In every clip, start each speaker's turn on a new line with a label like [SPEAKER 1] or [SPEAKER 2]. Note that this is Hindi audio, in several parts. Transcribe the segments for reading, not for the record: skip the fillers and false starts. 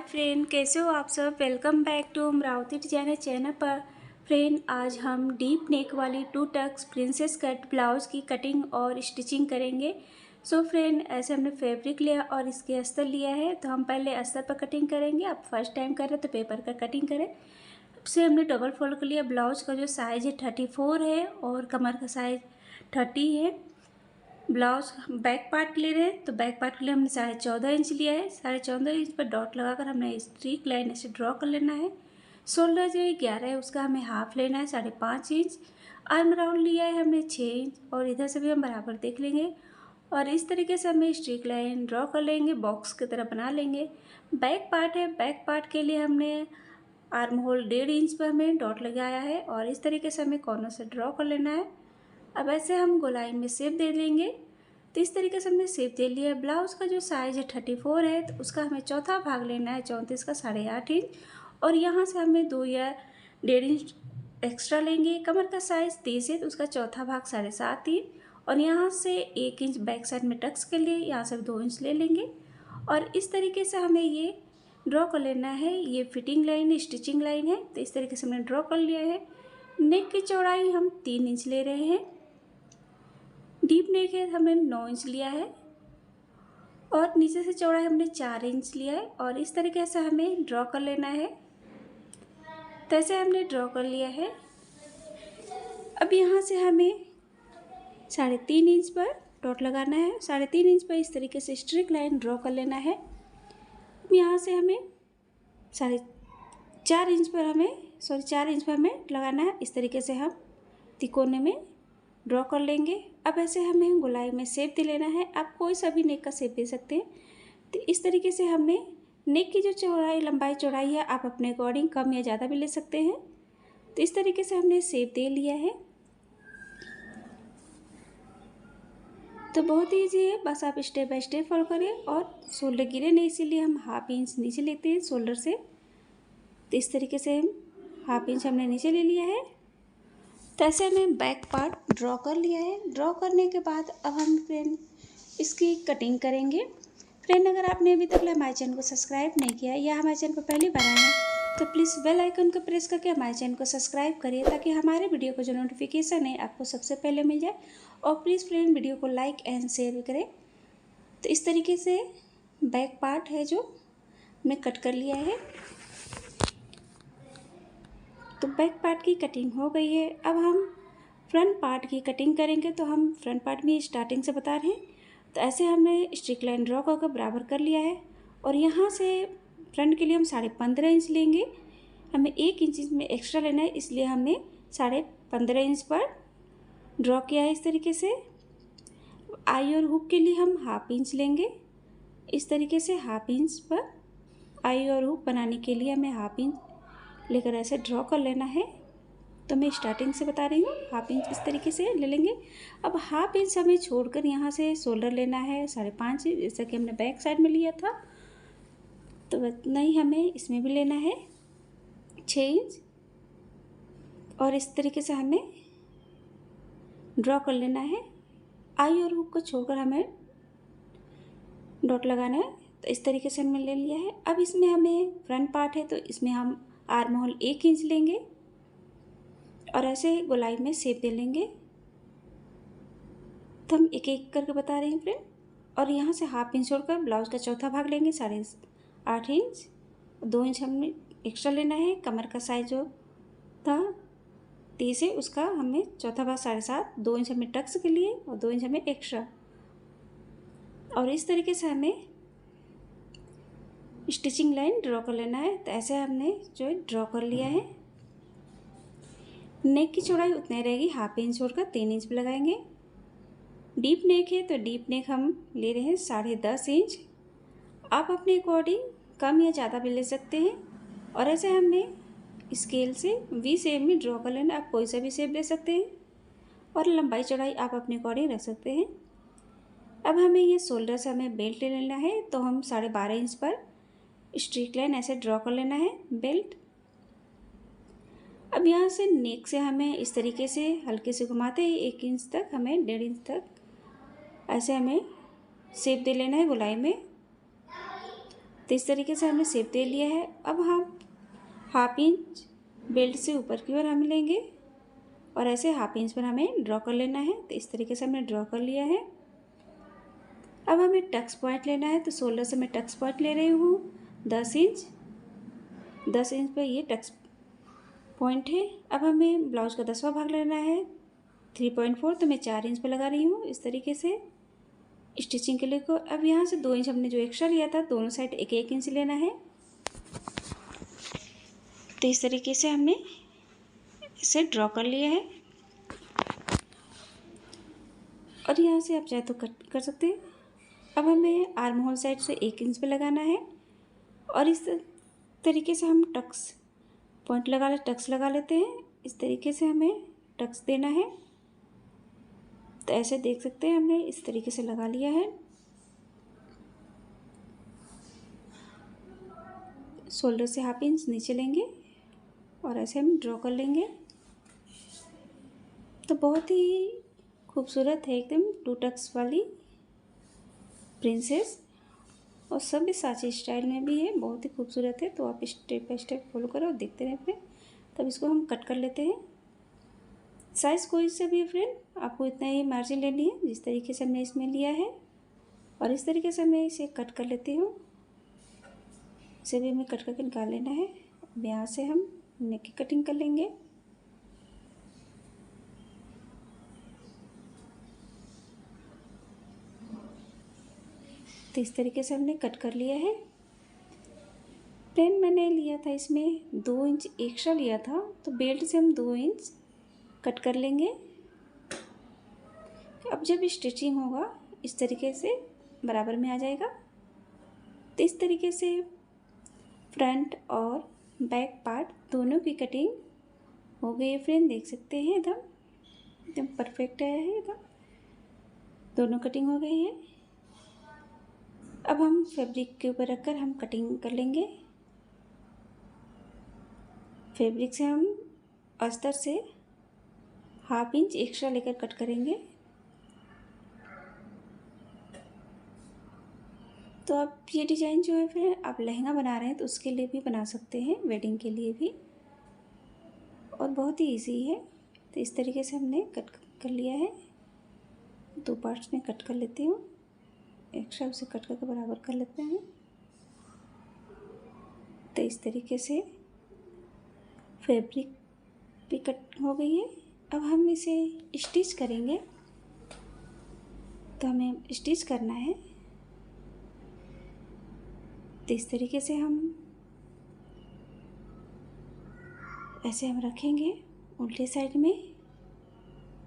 [SPEAKER 1] फ्रेंड, कैसे हो आप सब। Welcome back to Amravati designer channel पर। फ्रेंड, आज हम डीप नेक वाली 2 टक्स प्रिंसेस कट ब्लाउज़ की कटिंग और स्टिचिंग करेंगे। सो फ्रेंड, ऐसे हमने फैब्रिक लिया और इसके अस्तर लिया है, तो हम पहले अस्तर पर कटिंग करेंगे। आप फर्स्ट टाइम कर रहे हैं तो पेपर का कटिंग करें। से हमने डबल फोल्ड कर लिया। ब्लाउज का जो साइज़ है 34 है और कमर का साइज़ 30 है। ब्लाउज बैक पार्ट ले रहे हैं तो बैक पार्ट के लिए हमने 14.5 इंच लिया है। 14.5 इंच पर डॉट लगाकर हमने स्ट्रीक लाइन ऐसे ड्रॉ कर लेना है। शोल्डर जो 11 है उसका हमें हाफ लेना है 5.5 इंच। आर्म राउंड लिया है हमने 6 इंच और इधर से भी हम बराबर देख लेंगे और इस तरीके से हमें स्ट्रीक लाइन ड्रॉ कर लेंगे, बॉक्स की तरह बना लेंगे। बैक पार्ट है, बैक पार्ट के लिए हमने आर्म होल 1.5 इंच पर हमें डॉट लगाया है और इस तरीके से हमें कॉर्नर से ड्रॉ कर लेना है। अब ऐसे हम गोलाई में शेप दे देंगे। तो इस तरीके से हमने शेप दे लिया है। ब्लाउज़ का जो साइज़ है 34 है तो उसका हमें चौथा भाग लेना है 34 का 8.5 इंच और यहाँ से हमें 2 या 1.5 इंच एक्स्ट्रा लेंगे। कमर का साइज़ 30 है तो उसका चौथा भाग 7.5 इंच और यहाँ से 1 इंच बैक साइड में टक्स के लिए यहाँ से 2 इंच ले लेंगे और इस तरीके से हमें ये ड्रॉ कर लेना है। ये फिटिंग लाइन स्टिचिंग लाइन है, तो इस तरीके से हमने ड्रॉ कर लिया है। नेक की चौड़ाई हम 3 इंच ले रहे हैं। डीप नेक है, हमने 9 इंच लिया है और नीचे से चौड़ाई हमने 4 इंच लिया है और इस तरीके से हमें ड्रॉ कर लेना है। तो ऐसे हमने ड्रॉ कर लिया है। अब यहाँ से हमें 3.5 इंच पर डॉट लगाना है। 3.5 इंच पर इस तरीके से स्ट्रिक लाइन ड्रॉ कर लेना है। अब यहाँ से हमें 4.5 इंच पर हमें लगाना है। इस तरीके से हम तिकोने में ड्रॉ कर लेंगे। अब ऐसे हमें गोलाई में शेप दे लेना है। आप कोई सा भी नेक का शेप दे सकते हैं। तो इस तरीके से हमने नेक की जो चौड़ाई लंबाई चौड़ाई है आप अपने अकॉर्डिंग कम या ज़्यादा भी ले सकते हैं। तो इस तरीके से हमने शेप दे लिया है। तो बहुत ईजी है, बस आप स्टेप बाय स्टेप फॉलो करें और शोल्डर गिरे नहीं, इसीलिए हम हाफ इंच नीचे लेते हैं शोल्डर से। तो इस तरीके से हम हाफ इंच हमने नीचे ले लिया है। तो ऐसे हमें बैक पार्ट ड्रॉ कर लिया है। ड्रॉ करने के बाद अब हम फ्रेंड इसकी कटिंग करेंगे। फ्रेंड, अगर आपने अभी तक हमारे चैनल को सब्सक्राइब नहीं किया या हमारे चैनल को पहली बार आए हैं तो प्लीज़ बेल आइकन को प्रेस करके हमारे चैनल को सब्सक्राइब करिए ताकि हमारे वीडियो को जो नोटिफिकेशन है आपको सबसे पहले मिल जाए। और प्लीज़ फ्रेंड वीडियो को लाइक एंड शेयर भी करें। तो इस तरीके से बैक पार्ट है जो हमने कट कर लिया है। तो बैक पार्ट की कटिंग हो गई है। अब हम फ्रंट पार्ट की कटिंग करेंगे। तो हम फ्रंट पार्ट में स्टार्टिंग से बता रहे हैं। तो ऐसे हमने स्ट्रिक लाइन ड्रॉ करके बराबर कर लिया है और यहाँ से फ्रंट के लिए हम 15.5 इंच लेंगे। हमें 1 इंच में एक्स्ट्रा लेना है, इसलिए हमने 15.5 इंच पर ड्रॉ किया है। इस तरीके से आई और हुक के लिए हम हाफ इंच लेंगे। इस तरीके से हाफ इंच पर आई और हुक बनाने के लिए हमें हाफ इंच लेकर ऐसे ड्रॉ कर लेना है। तो मैं स्टार्टिंग से बता रही हूँ, हाफ इंच इस तरीके से ले लेंगे। अब हाफ इंच हमें छोड़कर यहाँ से शोल्डर लेना है 5.5 इंच, जैसा कि हमने बैक साइड में लिया था। तो इतना ही हमें इसमें भी लेना है 6 इंच और इस तरीके से हमें ड्रॉ कर लेना है। आई और हुक को छोड़कर हमें डॉट लगाना है। तो इस तरीके से हमने ले लिया है। अब इसमें हमें फ्रंट पार्ट है तो इसमें हम आर्म होल 1 इंच लेंगे और ऐसे गोलाई में शेप दे लेंगे। तो हम एक एक करके बता रहे हैं फ्रेंड। और यहाँ से हाफ इंच छोड़कर ब्लाउज़ का चौथा भाग लेंगे 8.5 इंच। 2 इंच हमें एक्स्ट्रा लेना है। कमर का साइज जो था 30 है उसका हमें चौथा भाग 7.5, 2 इंच हमें टक्स के लिए और 2 इंच हमें एक्स्ट्रा। और इस तरीके से हमें स्टिचिंग लाइन ड्रॉ कर लेना है। तो ऐसे हमने जो है ड्रॉ कर लिया है। नेक की चौड़ाई उतनी रहेगी, हाफ इंच छोड़कर 3 इंच पे लगाएंगे। डीप नेक है तो डीप नेक हम ले रहे हैं 10.5 इंच। आप अपने अकॉर्डिंग कम या ज़्यादा भी ले सकते हैं। और ऐसे हमें स्केल से वी शेप में ड्रॉ कर लेना। आप कोई सा भी शेप ले सकते हैं और लंबाई चौड़ाई आप अपने अकॉर्डिंग रख सकते हैं। अब हमें ये शोल्डर से हमें बेल्ट ले लेना है। तो हम 12.5 इंच पर स्ट्रीक लाइन ऐसे ड्रॉ कर लेना है बेल्ट। अब यहाँ से नेक से हमें इस तरीके से हल्के से घुमाते हैं 1 इंच तक, हमें 1.5 इंच तक ऐसे हमें शेप दे लेना है गोलाई में। तो इस तरीके से हमने शेप दे लिया है। अब हम 1/2 इंच बेल्ट से ऊपर की ओर हम लेंगे और ऐसे 1/2 इंच पर हमें ड्रॉ कर लेना है। तो इस तरीके से हमने ड्रॉ कर लिया है। अब हमें टक्स पॉइंट लेना है, तो शोल्डर से मैं टक्स पॉइंट ले रही हूँ 10 इंच। 10 इंच पर ये टक्स पॉइंट है। अब हमें ब्लाउज का 10वां भाग लेना है 3.4, तो मैं 4 इंच पर लगा रही हूँ इस तरीके से स्टिचिंग के लिए को। अब यहाँ से 2 इंच हमने जो एक्स्ट्रा लिया था, दोनों साइड 1-1 इंच लेना है। तो इस तरीके से हमने इसे ड्रॉ कर लिया है और यहाँ से आप चाहे तो कट कर सकते हैं। अब हमें आर्म होल साइड से 1 इंच पे लगाना है और इस तरीके से हम टक्स पॉइंट टक्स लगा लेते हैं। इस तरीके से हमें टक्स देना है। तो ऐसे देख सकते हैं हमने इस तरीके से लगा लिया है। शोल्डर से 1/2 इंच नीचे लेंगे और ऐसे हम ड्रॉ कर लेंगे। तो बहुत ही खूबसूरत है एकदम 2 टक्स वाली प्रिंसेस और सभी सांची स्टाइल में भी है, बहुत ही खूबसूरत है। तो आप स्टेप बाय स्टेप फॉलो करो और देखते रहें फ्रेंड। तब इसको हम कट कर लेते हैं। साइज़ कोई से भी फ्रेंड, आपको इतना ही मार्जिन लेनी है जिस तरीके से हमने इसमें लिया है और इस तरीके से मैं इसे कट कर लेती हूँ। इसे भी हमें कट करके निकाल लेना है। अब यहाँ से हम नेक की कटिंग कर लेंगे। तो इस तरीके से हमने कट कर लिया है। फ्रेंड मैंने लिया था इसमें 2 इंच एक्स्ट्रा लिया था, तो बेल्ट से हम 2 इंच कट कर लेंगे। अब जब स्टिचिंग होगा इस तरीके से बराबर में आ जाएगा। तो इस तरीके से फ्रंट और बैक पार्ट दोनों की कटिंग हो गई है फ्रेंड, देख सकते हैं एकदम परफेक्ट आया है। एकदम दोनों कटिंग हो गई है। अब हम फैब्रिक के ऊपर रखकर हम कटिंग कर लेंगे। फैब्रिक से हम अस्तर से 1/2 इंच एक्स्ट्रा लेकर कट करेंगे। तो आप ये डिज़ाइन जो है फिर आप लहंगा बना रहे हैं तो उसके लिए भी बना सकते हैं, वेडिंग के लिए भी, और बहुत ही इजी है। तो इस तरीके से हमने कट कर लिया है। 2 पार्ट्स में कट कर लेती हूँ, एक्स्ट्रा उसे कट करके बराबर कर लेते हैं। तो इस तरीके से फैब्रिक भी कट हो गई है। अब हम इसे स्टिच करेंगे। तो हमें स्टिच करना है। तो इस तरीके से हम ऐसे हम रखेंगे उल्टे साइड में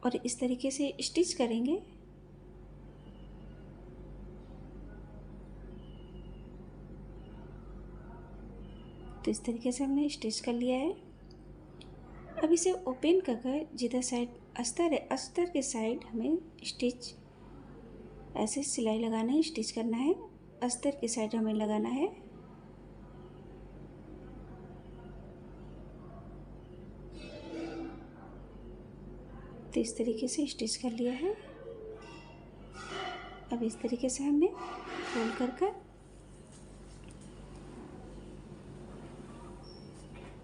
[SPEAKER 1] और इस तरीके से स्टिच करेंगे। तो इस तरीके से हमने स्टिच कर लिया है। अब इसे ओपन कर जिधर साइड अस्तर है, अस्तर के साइड हमें स्टिच ऐसे सिलाई लगाना है, स्टिच करना है। अस्तर के साइड हमें लगाना है। तो इस तरीके से स्टिच कर लिया है। अब इस तरीके से हमें फोल्ड कर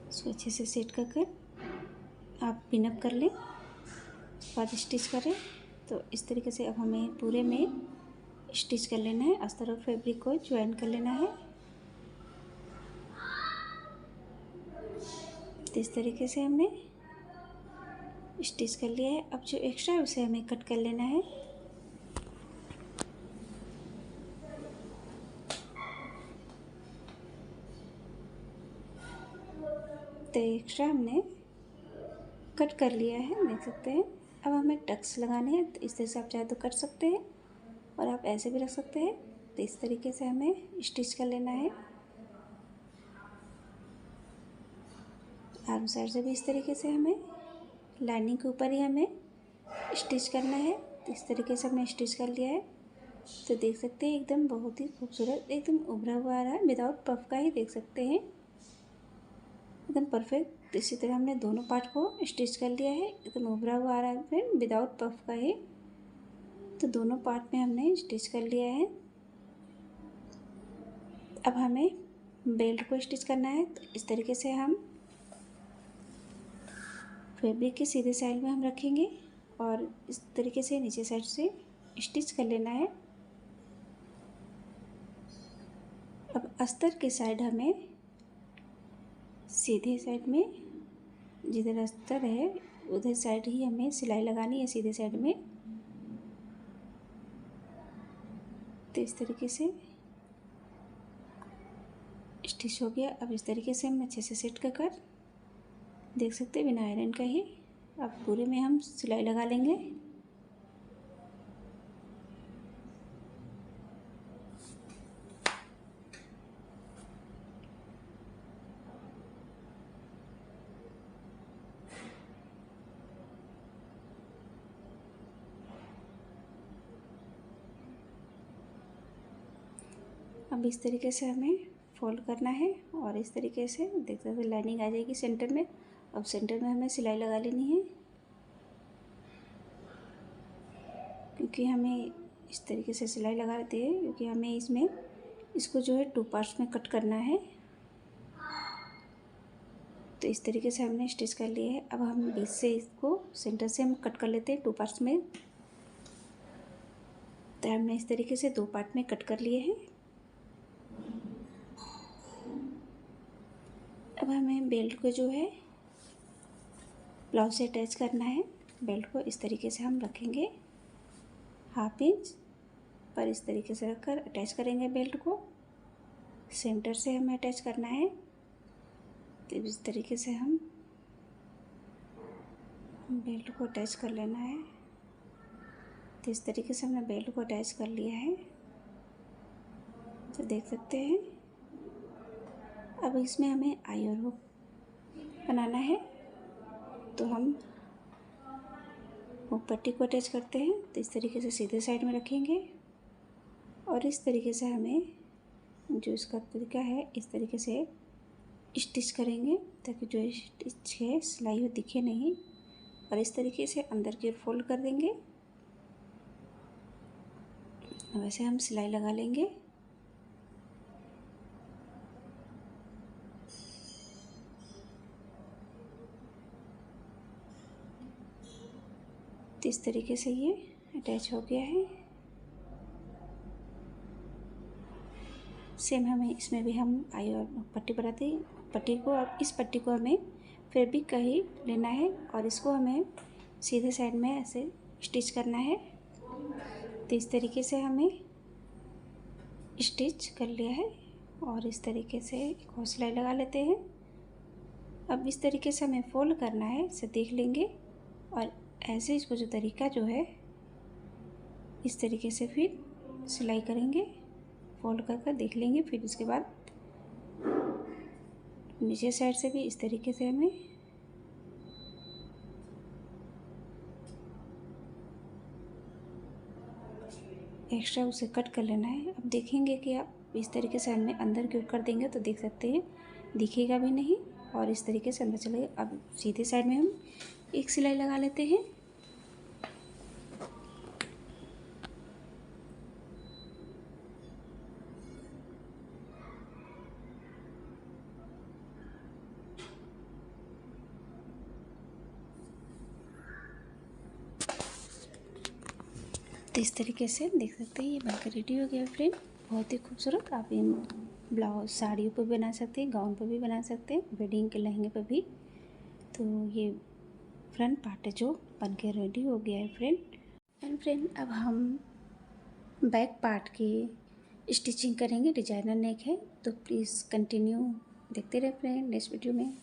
[SPEAKER 1] इसको अच्छे से सेट कर आप पिनअप कर लें, बाद स्टिच करें। तो इस तरीके से अब हमें पूरे में स्टिच कर लेना है। अस्तर और फैब्रिक को ज्वाइन कर लेना है। तो इस तरीके से हमने स्टिच कर लिया है। अब जो एक्स्ट्रा है उसे हमें कट कर लेना है। तो एक्स्ट्रा हमने कट कर लिया है, देख सकते हैं। अब हमें टक्स लगाने हैं। तो इस तरह से आप चाहे तो कर सकते हैं और आप ऐसे भी रख सकते हैं। तो इस तरीके से हमें स्टिच कर लेना है। आर्म साइड से भी इस तरीके से हमें लाइनिंग के ऊपर ही हमें स्टिच करना है। तो इस तरीके से हमने स्टिच कर लिया है। तो देख सकते हैं एकदम बहुत ही खूबसूरत, एकदम उभरा हुआ आ रहा है, विदाउट पफ का ही देख सकते हैं, एकदम परफेक्ट। तो इसी तरह हमने दोनों पार्ट को स्टिच कर लिया है। एकदम उभरा हुआ आ रहा है फ्रेंड, विदाउट पफ का है। तो दोनों पार्ट में हमने स्टिच कर लिया है। अब हमें बेल्ट को स्टिच करना है। तो इस तरीके से हम फैब्रिक के सीधे साइड में हम रखेंगे और इस तरीके से नीचे साइड से स्टिच कर लेना है। अब अस्तर की साइड हमें सीधे साइड में जिधर अस्तर है उधर साइड ही हमें सिलाई लगानी है, सीधे साइड में। तो इस तरीके से स्टिच हो गया। अब इस तरीके से हम अच्छे से सेट कर देख सकते हैं बिना आयरन का ही। अब पूरे में हम सिलाई लगा लेंगे। अब इस तरीके से हमें फोल्ड करना है और इस तरीके से देख सकते हैं लाइनिंग आ जाएगी सेंटर में। अब सेंटर में हमें सिलाई लगा लेनी है, क्योंकि हमें इस तरीके से सिलाई लगा लेते हैं क्योंकि हमें इसको जो है 2 पार्ट्स में कट करना है। तो इस तरीके से हमने स्टिच कर लिया है। अब हम बीच से इसको सेंटर से हम कट कर लेते हैं 2 पार्ट्स में। तो हमने इस तरीके से 2 पार्ट में कट कर लिए हैं। अब हमें बेल्ट को जो है ब्लाउज से अटैच करना है। बेल्ट को इस तरीके से हम रखेंगे 1/2 इंच पर, इस तरीके से रखकर अटैच करेंगे बेल्ट को। सेंटर से हमें अटैच करना है। तो इस तरीके से हम बेल्ट को अटैच कर लेना है। तो इस तरीके से हमने बेल्ट को अटैच कर लिया है, तो देख सकते हैं। अब इसमें हमें आई और हुक बनाना है। तो हम हुक पट्टी को अटैच करते हैं। तो इस तरीके से सीधे साइड में रखेंगे और इस तरीके से हमें जो इसका तरीका है इस तरीके से स्टिच करेंगे ताकि जो स्टिच है सिलाई हो दिखे नहीं। और इस तरीके से अंदर की ओर फोल्ड कर देंगे। वैसे हम सिलाई लगा लेंगे। तो इस तरीके से ये अटैच हो गया है। सेम हमें इसमें भी हम आई और पट्टी बनाते हैं। पट्टी को अब इस पट्टी को हमें फैब्रिक का ही लेना है और इसको हमें सीधे साइड में ऐसे स्टिच करना है। तो इस तरीके से हमें स्टिच कर लिया है और इस तरीके से एक और सिलाई लगा लेते हैं। अब इस तरीके से हमें फोल्ड करना है, इसे देख लेंगे और ऐसे इसको जो तरीका जो है इस तरीके से फिर सिलाई करेंगे, फोल्ड कर देख लेंगे। फिर उसके बाद नीचे साइड से भी इस तरीके से हमें एक्स्ट्रा उसे कट कर लेना है। अब देखेंगे कि आप इस तरीके से हमें अंदर की ओर कर देंगे तो देख सकते हैं दिखेगा भी नहीं और इस तरीके से अंदर चलेगा। अब सीधे साइड में हम एक सिलाई लगा लेते हैं। तो इस तरीके से देख सकते हैं ये बनकर रेडी हो गया फ्रेंड। बहुत ही खूबसूरत। आप इन ब्लाउज साड़ियों पर बना सकते हैं, गाउन पर भी बना सकते हैं, वेडिंग के लहंगे पर भी। तो ये फ्रंट पार्ट है जो बनकर रेडी हो गया है फ्रेंड। अब हम बैक पार्ट की स्टिचिंग करेंगे। डिजाइनर नेक है तो प्लीज़ कंटिन्यू देखते रहे फ्रेंड नेक्स्ट वीडियो में।